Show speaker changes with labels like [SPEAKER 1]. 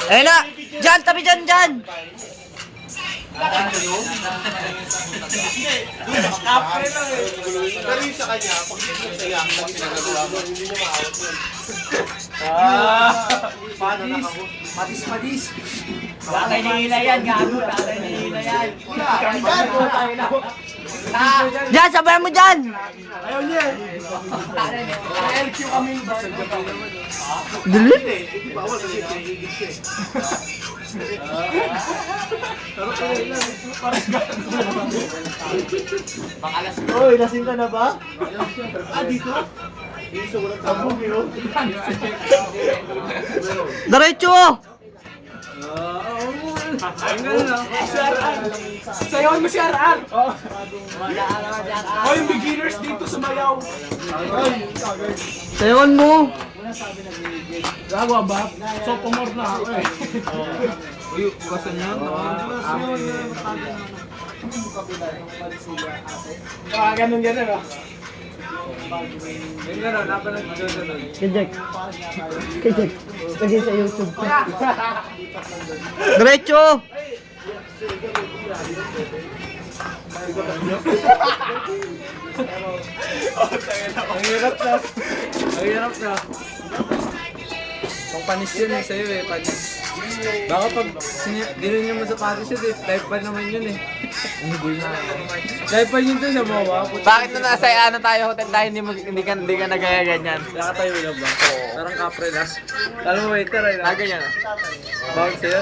[SPEAKER 1] Ayun na! Dyan! Tabi dyan! Dyan!
[SPEAKER 2] Pero yung sa kanya, pag saya ang pinagagawa mo, hindi mo maawat yun. Paano nakako?
[SPEAKER 3] Madis.
[SPEAKER 4] Tatay ni Hila yan, gago. Tatay ni Hila yan.
[SPEAKER 1] Dyan! Sabayan mo dyan!
[SPEAKER 3] Ayaw niya. LQ kami.
[SPEAKER 1] Dali?
[SPEAKER 2] Hindi bawal kasi pinahigit siya eh. Pero kailan
[SPEAKER 3] Oy, lasing ka na ba?
[SPEAKER 2] dito? Dito walang tabog yun.
[SPEAKER 1] Diretso!
[SPEAKER 3] Sayawan mo si RR. Oh, yung beginners dito sumayaw.
[SPEAKER 1] Sayawan mo!
[SPEAKER 3] Gawa ba? So, pumor na ako eh.
[SPEAKER 2] Uy, ugasan niya.
[SPEAKER 3] Ganun ah.
[SPEAKER 2] Yung gano'n, napanood ko doon.
[SPEAKER 1] Kajek. Kajek. Lagay sa YouTube. Diretso!
[SPEAKER 2] Ang hirap na. Pang panis yun eh, sa'yo eh, panis. Baka pag dinunyo mo sa panis yun eh, type pa naman yun eh. Type pa yun doon sa mawa.
[SPEAKER 1] Bakit na nasa ano tayo, hotel tayo, hindi ka nagaya ganyan?
[SPEAKER 2] Nakatayo lang ba? Parang kapre na. Alam mo waiter ay
[SPEAKER 1] Ah, ganyan.
[SPEAKER 2] Bawal sa'yo?